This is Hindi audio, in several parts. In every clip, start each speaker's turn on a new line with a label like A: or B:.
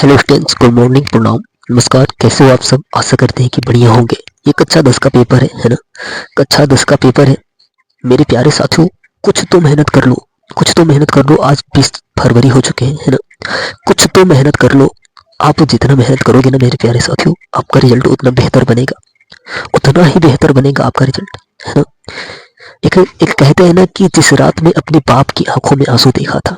A: हेलो स्टूडेंट्स, गुड मॉर्निंग, प्रणाम, नमस्कार। कैसे हो आप सब? आशा करते हैं कि बढ़िया होंगे। ये कक्षा 10 का पेपर है ना? कक्षा 10 का पेपर है मेरे प्यारे साथियों। कुछ तो मेहनत कर लो, कुछ तो मेहनत कर लो। आज 20 फरवरी हो चुके हैं, है ना? कुछ तो मेहनत कर लो। आप जितना मेहनत करोगे ना मेरे प्यारे साथियों, आपका रिजल्ट उतना बेहतर बनेगा, उतना ही बेहतर बनेगा आपका रिजल्ट, है ना? एक एक कहते हैं ना कि जिस रात में अपने बाप की आंखों में आंसू देखा था,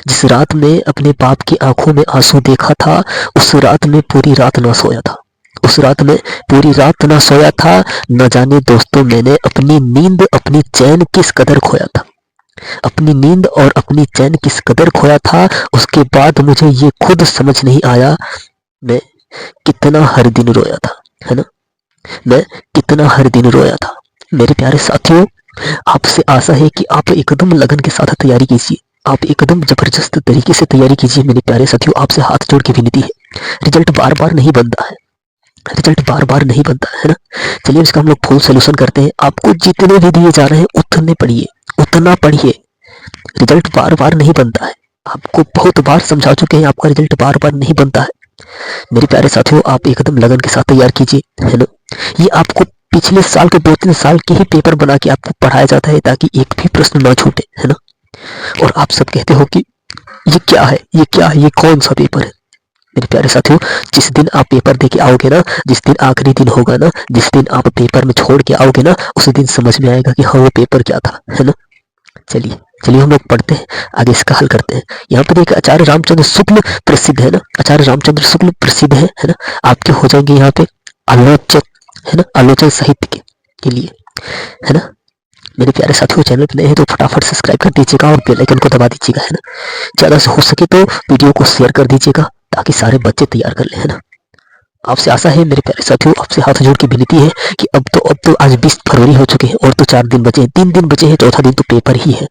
A: जिस रात में अपने बाप की आंखों में आंसू देखा था, उस रात में पूरी रात ना सोया था। उस रात में पूरी रात ना सोया था। न जाने दोस्तों मैंने अपनी नींद, अपनी चैन किस कदर खोया था। अपनी नींद और अपनी चैन किस कदर खोया था। उसके बाद मुझे ये खुद समझ नहीं आया, मैं कितना हर दिन रोया था, है ना? मैं कितना हर दिन रोया था। मेरे प्यारे साथियों, आपसे आशा है कि आप एकदम लगन के साथ तैयारी कीजिए। आप एकदम जबरदस्त तरीके से तैयारी कीजिए मेरे प्यारे साथियों। आपसे हाथ जोड़ के विनती है, रिजल्ट बार बार नहीं बनता है, रिजल्ट बार बार नहीं बनता है ना? चलिए इसका हम लोग फुल सोल्यूशन करते हैं। आपको जितने भी दिए जा रहे हैं उतने पढ़िए, उतना पढ़िए। रिजल्ट बार बार नहीं बनता है। आपको बहुत बार समझा चुके हैं, आपका रिजल्ट बार बार नहीं बनता है। मेरे प्यारे साथियों, आप एकदम लगन के साथ तैयार कीजिए, है ना? ये आपको पिछले साल के 2-3 साल के ही पेपर बना के आपको पढ़ाया जाता है ताकि एक भी प्रश्न ना छूटे, है ना? और आप सब कहते हो कि ये क्या है, ये क्या है, ये कौन सा पेपर है? मेरे प्यारे साथियों, जिस दिन आप पेपर दे के आओगे ना, जिस दिन आखिरी दिन होगा ना, जिस दिन आप पेपर में छोड़ के आओगे ना, उसी दिन समझ में आएगा कि हाँ वो पेपर क्या था, है ना? चलिए चलिए हम लोग पढ़ते हैं, आगे इसका हल करते हैं। यहाँ पर देखिए आचार्य रामचंद्र शुक्ल प्रसिद्ध है ना, आचार्य रामचंद्र शुक्ल प्रसिद्ध है ना? आपके हो जाएंगे यहाँ पे आलोचक, है ना? आलोचक साहित्य के लिए, है ना? मेरे प्यारे साथियों, चैनल पे नए हैं तो फटाफट सब्सक्राइब कर दीजिएगा और बेल आइकन को दबा दीजिएगा, है ना? ज़्यादा से हो सके तो वीडियो को शेयर कर दीजिएगा ताकि सारे बच्चे तैयार कर लें, है ना? आपसे आशा है मेरे प्यारे साथियों, आपसे हाथ जोड़ के विनती है कि अब तो आज 20 फरवरी हो चुके हैं और तो 4 दिन बचे हैं, 3 दिन बचे हैं, चौथा दिन तो पेपर ही है।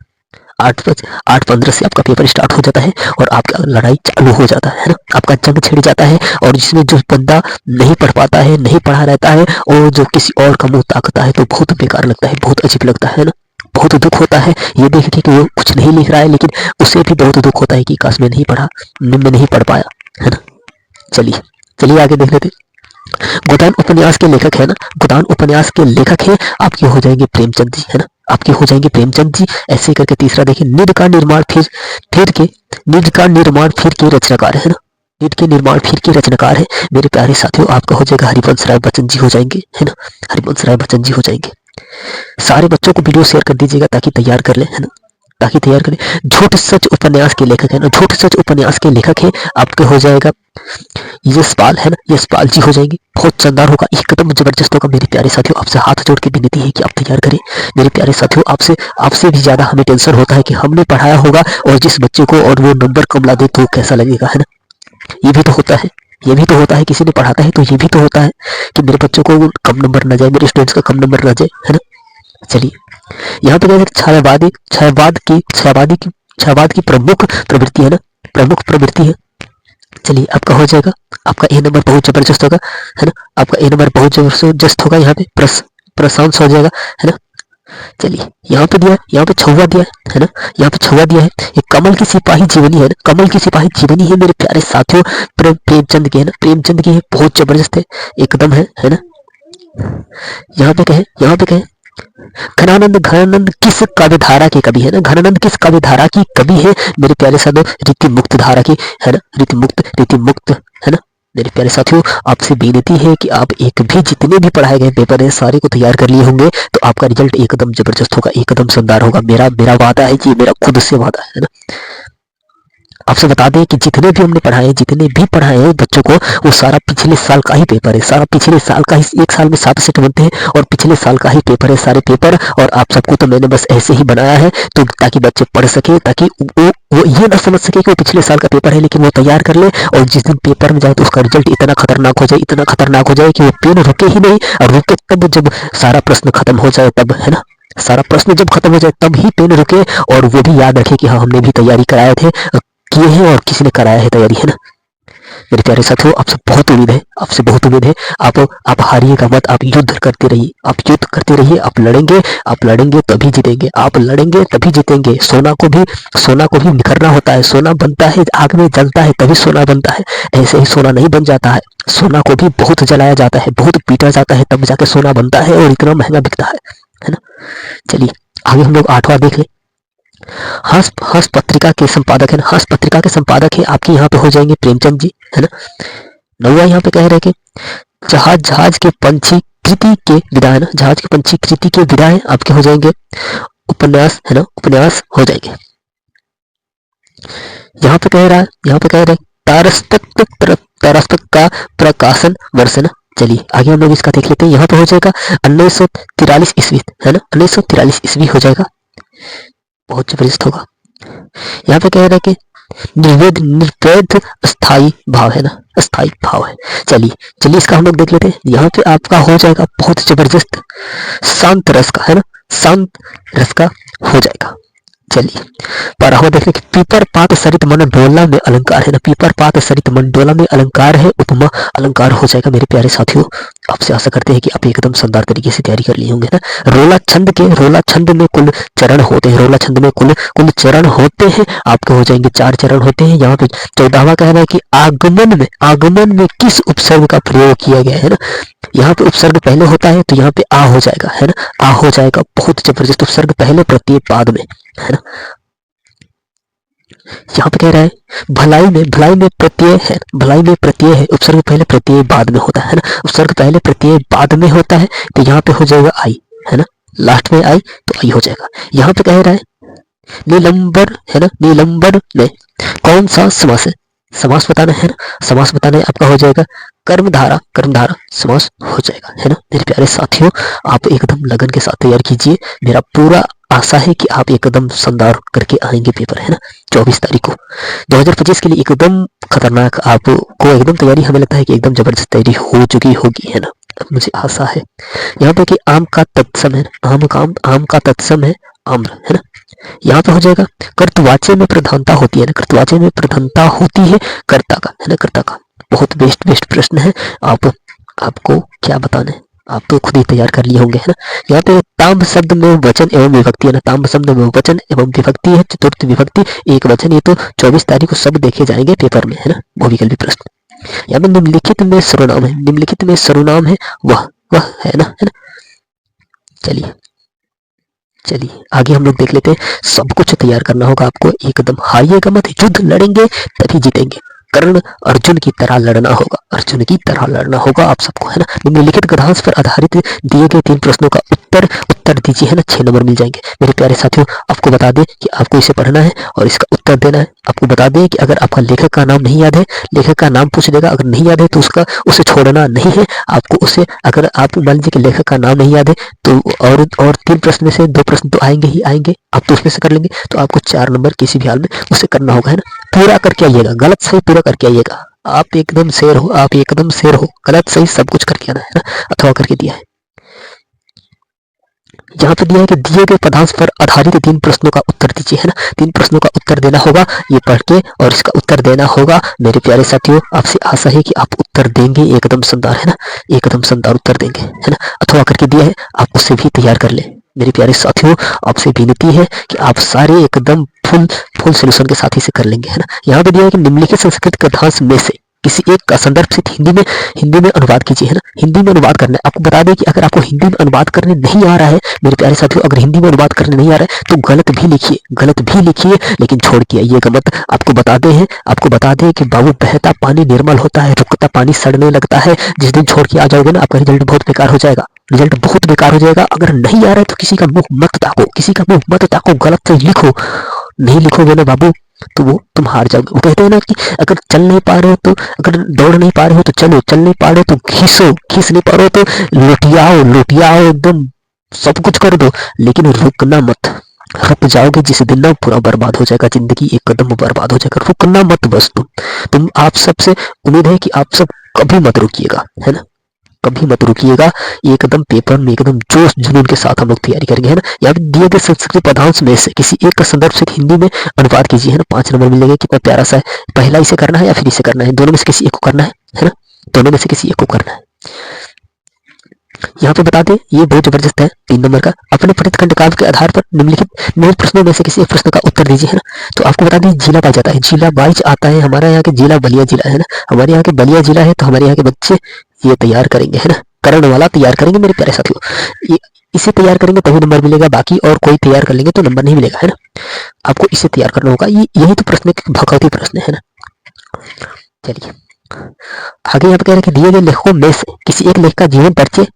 A: 8:15 से आपका पेपर स्टार्ट हो जाता है और आपका लड़ाई चालू हो जाता है ना? आपका जंग छिड़ जाता है। और जिसमें जो बंदा नहीं पढ़ पाता है, नहीं पढ़ा रहता है और जो किसी और का मुंह ताकता है तो बहुत बेकार लगता है, बहुत अजीब लगता है ना? बहुत दुख होता है ये देख के कि वो कुछ नहीं लिख रहा है, लेकिन उसे भी बहुत दुख होता है कि काश मैं नहीं पढ़ा, मैं नहीं पढ़ पाया, है ना? चलिए चलिए आगे देख लेते। गोदान उपन्यास के लेखक है ना, गोदान उपन्यास के लेखक है आपके हो जाएंगे प्रेमचंद जी, है ना? आपके हो जाएंगे प्रेमचंद जी। ऐसे करके तीसरा देखिए, निध का निर्माण निध का निर्माण फिर के रचनाकार है ना? निध के निर्माण फिर के रचनाकार है मेरे प्यारे साथियों। आपका हो जाएगा हरिवंश राय बच्चन जी हो जाएंगे, है ना? हरिवंश राय बच्चन जी हो जाएंगे। सारे बच्चों को वीडियो शेयर कर दीजिएगा ताकि तैयार कर ले, है ना? ताकि तैयार करें। झूठ सच उपन्यास के लेखक है ना, झूठ सच उपन्यास के लेखक है आपके हो जाएगा यशपाल, है ना? यशपाल जी हो जाएंगे। बहुत शानदार होगा, एकदम जबरदस्त होगा मेरे प्यारे साथियों। आपसे हाथ जोड़ के विनती है कि आप तैयार करें मेरे प्यारे साथियों। आपसे आपसे भी ज्यादा हमें टेंशन होता है कि हमने पढ़ाया होगा और जिस बच्चे को और वो नंबर कम ला दे तो कैसा लगेगा, है ना? ये भी तो होता है, ये भी तो होता है। किसी ने पढ़ाता है तो ये भी तो होता है कि मेरे बच्चों को कम नंबर ना जाए, मेरे स्टूडेंट्स का कम नंबर ना जाए, है ना? चलिए यहाँ पे क्या है, छायावाद की प्रमुख प्रवृत्ति है ना, प्रमुख प्रवृत्ति है। चलिए आपका हो जाएगा, आपका ए नंबर बहुत जबरदस्त होगा, है ना? आपका ए नंबर बहुत जबरदस्त होगा। यहाँ पे प्रशंस हो जाएगा, है ना? चलिए यहाँ पे दिया है, यहाँ पे छुआ दिया है ना? यहाँ पे छुआ दिया है। ये कमल की सिपाही जीवनी है ना, कमल की सिपाही जीवनी है मेरे प्यारे साथियों। प्रेमचंद की है ना, प्रेमचंद की है, बहुत जबरदस्त है, एकदम है ना? यहाँ पे कहे, यहाँ पे कहे घनानंद, घनानंद किस काव्य धारा के कवि है ना? घनानंद किस काव्य धारा की कवि है मेरे प्यारे साथियों? रीति मुक्त धारा की, है ना? रीति मुक्त, है ना? मेरे प्यारे साथियों, आपसे विनती है कि आप एक भी जितने भी पढ़ाए गए पेपर है सारे को तैयार कर लिए होंगे तो आपका रिजल्ट एकदम जबरदस्त होगा, एकदम शानदार होगा। मेरा मेरा वादा है कि मेरा खुद से वादा है ना? आपसे बता दें कि जितने भी हमने पढ़ाए, जितने भी पढ़ाए हैं बच्चों को, वो सारा पिछले साल का ही पेपर है, सारा पिछले साल का ही। एक साल में 7 सेट बनते हैं और पिछले साल का ही पेपर है, सारे पेपर। और आप सबको तो मैंने बस ऐसे ही बनाया है तो ताकि बच्चे पढ़ सके, ताकि वो ये ना समझ सके कि वो पिछले साल का पेपर है, लेकिन वो तैयार कर ले और जिस दिन पेपर में जाए तो उसका रिजल्ट इतना खतरनाक हो जाए, इतना खतरनाक हो जाए कि वो पेन रुके ही नहीं, और रुके तब जब सारा प्रश्न खत्म हो जाए तब, है ना? सारा प्रश्न जब खत्म हो जाए तब ही पेन रुके और वो भी याद रखे कि हाँ हमने भी तैयारी कराए थे, किए हैं और किसी ने कराया है तैयारी, है ना? मेरे प्यारे साथियों, आपसे बहुत उम्मीद है, आपसे बहुत उम्मीद है। आप हारिएगा मत, आप युद्ध करते रहिए, आप युद्ध करते रहिए। आप लड़ेंगे तभी जीतेंगे, आप लड़ेंगे तभी जीतेंगे। सोना को भी निखरना होता है, सोना बनता है आग में जलता है तभी सोना बनता है। ऐसे ही सोना नहीं बन जाता है, सोना को भी बहुत जलाया जाता है, बहुत पीटा जाता है, तब जाके सोना बनता है और इतना महंगा बिकता है ना। चलिए आगे हम लोग 8वां देख ले। हंस हंस पत्रिका के संपादक है ना, हंस पत्रिका के संपादक है आपके यहाँ पे हो जाएंगे प्रेमचंद जी, है ना। 9वां यहाँ पे कह रहे हैं कि जहाज जहाज के पंछी कृति के विदा, है ना, जहाज के पंछी कृति के विदा है आपके हो जाएंगे उपन्यास, है ना, उपन्यास हो जाएंगे। यहाँ पे कह रहा है तारस्पक का प्रकाशन वर्ष, है ना। चलिए आगे हम लोग इसका देख लेते हैं। यहाँ पे हो जाएगा 1943 ईस्वी, है ना, 1943 ईस्वी हो जाएगा, बहुत जबरदस्त होगा। यहाँ पे कह रहा है कि निर्वेद स्थायी भाव, है ना, स्थायी भाव है। चलिए इसका हम लोग देख लेते हैं। यहाँ पे आपका हो जाएगा बहुत जबरदस्त शांत रस का, है ना, शांत रस का हो जाएगा। चलिए 12वां देख लें कि पीपर पात सरित मन डोला में अलंकार, है ना, पीपर पात सरित मन डोला में अलंकार है, उपमा अलंकार हो जाएगा। मेरे प्यारे साथियों, आपसे आशा करते हैं कि आप एकदम शानदार तरीके से तैयारी कर लिए होंगे ना। रोला छंद में कुल चरण होते हैं, रोला छंद में कुल चरण होते हैं आपके हो जाएंगे 4 चरण होते हैं। यहाँ पे 14वां कहना है कि आगमन में किस उपसर्ग का प्रयोग किया गया है ना। यहाँ पे उपसर्ग पहले होता है तो यहाँ पे आ हो जाएगा, है ना, आ हो जाएगा, बहुत जबरदस्त उपसर्ग पहले प्रत्यय बाद में, है ना। यहाँ पे कह रहा है भलाई में प्रत्यय है, भलाई में प्रत्यय है, उपसर्ग पहले प्रत्यय बाद में होता है ना, उपसर्ग पहले प्रत्यय बाद में होता है तो यहाँ पे हो जाएगा आई, है ना, लास्ट में आई तो आई हो जाएगा। यहाँ पे कह रहा है नीलंबर, है ना, नीलंबर में कौन सा समास है, समास बताना है ना, समास बताना है आपका हो जाएगा कर्मधारा समास हो जाएगा, है ना। मेरे प्यारे साथियों, आप एकदम लगन के साथ तैयार कीजिए, मेरा पूरा आशा है कि आप एकदम शानदार करके आएंगे पेपर, है ना। 24 तारीख को 2025 के लिए एकदम खतरनाक आपको एकदम तैयारी, हमें लगता है कि एकदम जबरदस्त तैयारी हो चुकी होगी, है ना, मुझे आशा है। यहाँ पे कि आम का तत्सम है, आम का तत्सम है आम्र, है ना। यहाँ पे हो जाएगा कर्तवाच्य में प्रधानता होती है ना, कर्तवाच्य में प्रधानता होती है कर्ता का, है ना, कर्ता का। बहुत बेस्ट प्रश्न है, आपको क्या बताना है, आप तो खुद ही तैयार कर लिए होंगे, है ना। यहाँ पे ताम्र शब्द में वचन एवं विभक्ति, है ना, ताम्र शब्द में वचन एवं विभक्ति है, चतुर्थ विभक्ति एक वचन। ये तो 24 तारीख को सब देखे जाएंगे पेपर में, है ना, बहुविकल्पी प्रश्न। यहाँ पे निम्नलिखित में सर्वनाम है, निम्नलिखित में सर्वनाम है वह है ना, है ना। चलिए आगे हम लोग देख लेते हैं। सब कुछ तैयार करना होगा आपको, एकदम हारिएगा मत, युद्ध लड़ेंगे तभी जीतेंगे। कर्ण अर्जुन की तरह लड़ना होगा, अर्जुन की तरह लड़ना होगा आप सबको, है ना। निम्नलिखित गद्यांश पर आधारित दिए गए 3 प्रश्नों का उत्तर दीजिए, है ना, 6 नंबर मिल जाएंगे। मेरे प्यारे साथियों, आपको बता दें कि आपको इसे पढ़ना है और इसका उत्तर देना है। आपको बता दें कि अगर आपका लेखक का नाम नहीं याद है, लेखक का नाम पूछ देगा, अगर नहीं याद है तो उसे छोड़ना नहीं है आपको। उसे अगर आप मान लीजिए कि लेखक का नाम नहीं याद है तो और 3 प्रश्न में से 2 प्रश्न तो आएंगे ही आएंगे, आप तो उसमें से कर लेंगे, तो आपको 4 नंबर किसी भी हाल में उसे करना होगा, है ना। पूरा करके आइएगा, गलत सही पूरा करके आइएगा। आप एकदम शेर हो, गलत सही सब कुछ करके आना, है ना। अथवा करके दिया है, यहाँ पे दिया है कि दिए गए पदांश पर आधारित 3 प्रश्नों का उत्तर दीजिए, है ना। 3 प्रश्नों का उत्तर देना होगा, ये पढ़ के और इसका उत्तर देना होगा। मेरे प्यारे साथियों, आपसे आशा है कि आप उत्तर देंगे एकदम शानदार, है ना, एकदम शानदार उत्तर देंगे, है ना। अथवा करके दिया है, आप उससे भी तैयार कर ले। मेरे प्यारे साथियों, आपसे विनती है कि आप सारे एकदम फुल सोल्यूशन के साथ ही से कर लेंगे, है ना। यहाँ पे दिया है कि निम्नलिखित संस्कृत गद्यांश में से किसी एक का संदर्भ से हिंदी में अनुवाद कीजिए, है ना। हिंदी में अनुवाद करना है। आपको बता दें कि अगर आपको हिंदी में अनुवाद करने नहीं आ रहा है मेरे प्यारे साथियों, अगर हिंदी में अनुवाद करने नहीं आ रहा है तो गलत भी लिखिए, लेकिन छोड़ के आइएगा मत। आपको बता दें कि बाबू बहता पानी निर्मल होता है, रुकता पानी सड़ने लगता है। जिस दिन छोड़ के आ जाओगे ना, आपका रिजल्ट बहुत बेकार हो जाएगा, अगर नहीं आ रहा है तो किसी का मुंह मत ताको, गलत से लिखो। नहीं लिखोगे ना बाबू तो वो तुम हार जाओगे। वो कहते हैं ना कि अगर चल नहीं पा रहे हो तो, अगर दौड़ नहीं पा रहे हो तो चलो, चल नहीं पा रहे हो तो खींच नहीं पा रहे हो तो लोटियाओ एकदम सब कुछ कर दो, लेकिन रुकना मत। रुक जाओगे जिस दिन ना, पूरा बर्बाद हो जाएगा, जिंदगी एक कदम बर्बाद हो जाएगा। रुकना मत बस तुम आप सबसे उम्मीद है कि आप सब कभी मत रुकिएगा, है ना। कभी मत रुकिएगा, एकदम पेपर में एकदम जोश जुनून के साथ हम लोग तैयारी करेंगे, है ना। यहाँ पे दिए गए संस्कृत पदांश में से किसी एक का संदर्भ से हिंदी में अनुवाद कीजिए, है ना। 5 नंबर मिलेंगे, कितना प्यारा सा है। पहला इसे करना है या फिर इसे करना है, दोनों में से किसी एक को करना है ना, दोनों में से किसी एक को करना है। यहाँ पे बता दें, ये बहुत जबरदस्त है। 3 नंबर का, अपने पठित खंड काव्य के आधार पर निम्नलिखित प्रश्नों में से किसी एक प्रश्न का उत्तर दीजिए, है ना। तो आपको बता दें, जिला पाई जाता है, जिला बाइज आता है हमारा यहाँ के जिला बलिया जिला है ना, हमारे यहाँ के बलिया जिला है। तो हमारे यहाँ के बच्चे ये तैयार करेंगे, है ना, करण वाला तैयार करेंगे मेरे प्यारे साथियों। ये इसे तैयार करेंगे तभी नंबर मिलेगा, बाकी और कोई तैयार कर लेंगे तो नंबर नहीं मिलेगा, है ना। आपको इसे तैयार करना होगा, यही तो प्रश्न भगवती प्रश्न है ना। चलिए आगे यहाँ पे कह रहे हैं कि दिए गए लेखकों में से किसी एक लेख का जीवन परिचय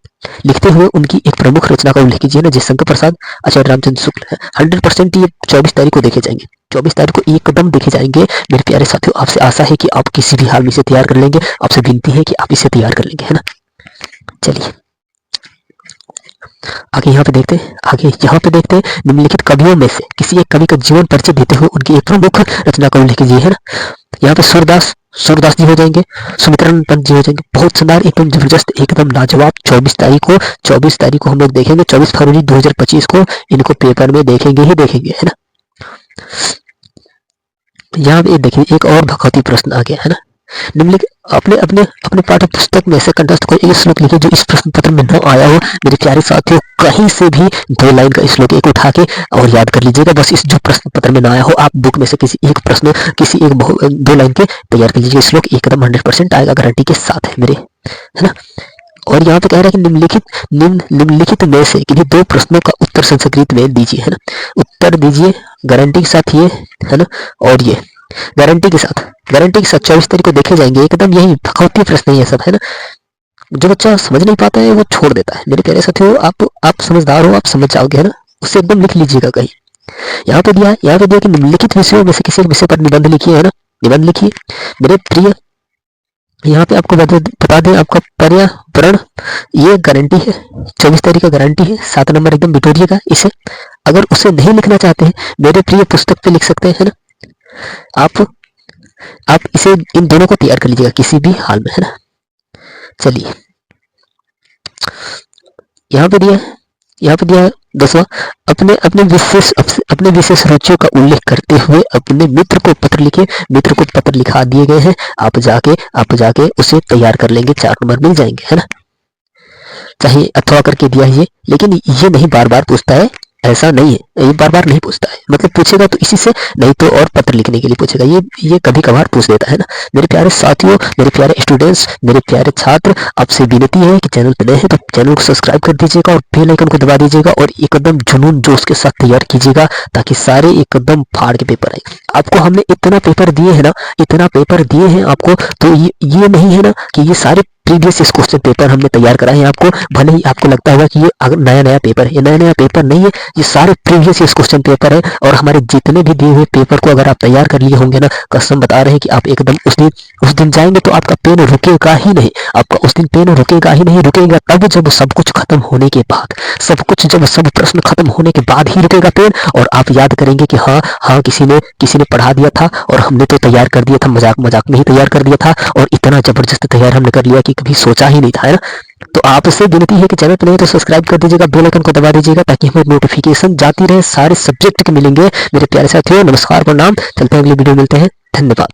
A: लिखते हुए उनकी एक प्रमुख रचना का उल्लेख कीजिए ना। जयशंकर प्रसाद, आचार्य रामचंद्र शुक्ल है। 100% ये 24 तारीख को देखे जाएंगे, 24 तारीख को एकदम देखे जाएंगे मेरे प्यारे साथियों। आपसे आशा है कि आप किसी भी हाल में इसे तैयार कर लेंगे, आपसे विनती है कि आप इसे तैयार कर लेंगे, है ना। चलिए आगे यहाँ पे देखते हैं, निम्नलिखित कवियों में से किसी एक कवि का जीवन परिचय देते हुए उनकी एक प्रमुख रचना का उल्लेख कीजिए, है ना। यहाँ पे सूरदास जी हो जाएंगे, सुमित्रानंद पंत जी हो जाएंगे। बहुत शानदार, एकदम जबरदस्त, एकदम लाजवाब। 24 तारीख को हम लोग देखेंगे, 24 फरवरी 2025 को इनको पेपर में देखेंगे ही देखेंगे, है ना। यहाँ पे देखिए एक और भगवती प्रश्न आ गया, है ना। निम्नलिखित अपने अपने अपने पाठ्य पुस्तक में से कंठस्थ कोई एक श्लोक लिखिए जो इस प्रश्न पत्र में न आया हो। मेरे प्यारे साथियों, कहीं से भी 2 लाइन का श्लोक एक उठा के और याद कर लीजिएगा। बस इस जो प्रश्न पत्र में न आया हो, आप बुक में से किसी एक प्रश्न, किसी एक 2 लाइन के तैयार कर लीजिए। श्लोक एकदम 100% आएगा, गारंटी के साथ है मेरे, है ना। और यहाँ पे कह रहा है कि निम्नलिखित में से किन्हीं 2 प्रश्नों का उत्तर संस्कृत में दीजिए, है ना। उत्तर दीजिए गारंटी के साथ, ये है ना, और ये गारंटी के साथ 24 तारीख को देखे जाएंगे। एकदम यही भगवती प्रश्न ही है सब, है ना। जो बच्चा समझ नहीं पाता है वो छोड़ देता है। मेरे प्यारे साथियों, आप समझदार हो, आप समझ जाओगे, है ना। उससे एकदम लिख लीजिएगा कहीं। यहाँ पे दिया कि निम्नलिखित विषयों में से किसी एक विषय पर निबंध लिखिए, है ना। निबंध लिखिए मेरे प्रिय। यहाँ पे आपको बता दें, आपका पर्यावरण ये गारंटी है, 24 तारीख का गारंटी है। 7 नंबर एकदम बिटोरिएगा इसे। अगर उसे नहीं लिखना चाहते हैं, मेरे प्रिय पुस्तक पे लिख सकते हैं, है ना। आप इसे इन दोनों को तैयार कर लीजिएगा किसी भी हाल में, है ना। चलिए यहाँ पे दिया 10वां, अपने विशेष रुचियों का उल्लेख करते हुए अपने मित्र को पत्र लिखे। मित्र को पत्र लिखा दिए गए हैं, आप जाके उसे तैयार कर लेंगे, 4 नंबर मिल जाएंगे, है ना। चाहे अथवा करके दिया है ये, लेकिन ये नहीं बार बार पूछता है, ऐसा नहीं है, ये बार बार नहीं पूछता है। मतलब पूछेगा तो इसी से, नहीं तो और पत्र लिखने के लिए पूछेगा। ये कभी कभार पूछ देता है ना। मेरे प्यारे साथियों, मेरे प्यारे स्टूडेंट्स, मेरे प्यारे छात्र, आपसे विनती है कि चैनल पर नए हैं तो चैनल को सब्सक्राइब कर दीजिएगा और बेल आइकन को दबा दीजिएगा और एकदम जुनून जोश के साथ तैयार कीजिएगा, ताकि सारे एकदम फाड़ के पेपर आए। आपको हमने इतना पेपर दिए है ना, इतना पेपर दिए हैं आपको, तो ये नहीं है ना कि ये सारे प्रीवियस क्वेश्चन पेपर हमने तैयार कराए हैं आपको। भले ही आपको लगता होगा कि ये अगर नया पेपर है, ये नया पेपर नहीं है, ये सारे प्रीवियस क्वेश्चन पेपर है। और हमारे जितने भी दिए हुए पेपर को अगर आप तैयार कर लिए होंगे ना, कसम बता रहे हैं कि आप एकदम उस दिन जाएंगे तो आपका पेन रुकेगा ही नहीं, आपका उस दिन पेन रुकेगा ही नहीं। रुकेगा तब जब सब कुछ खत्म होने के बाद, सब प्रश्न खत्म होने के बाद ही रुकेगा पेन। और आप याद करेंगे कि हाँ किसी ने पढ़ा दिया था और हमने तो तैयार कर दिया था, मजाक में ही तैयार कर दिया था, और इतना जबरदस्त तैयार हमने कर लिया कि कभी सोचा ही नहीं था, है ना। तो आपसे विनती है कि चैनल पर नहीं तो सब्सक्राइब कर दीजिएगा, बेल आइकन को दबा दीजिएगा, ताकि हमें नोटिफिकेशन जाती रहे, सारे सब्जेक्ट के मिलेंगे। मेरे प्यारे साथियों, नमस्कार, प्रणाम, चलते हैं अगली वीडियो, मिलते हैं, धन्यवाद।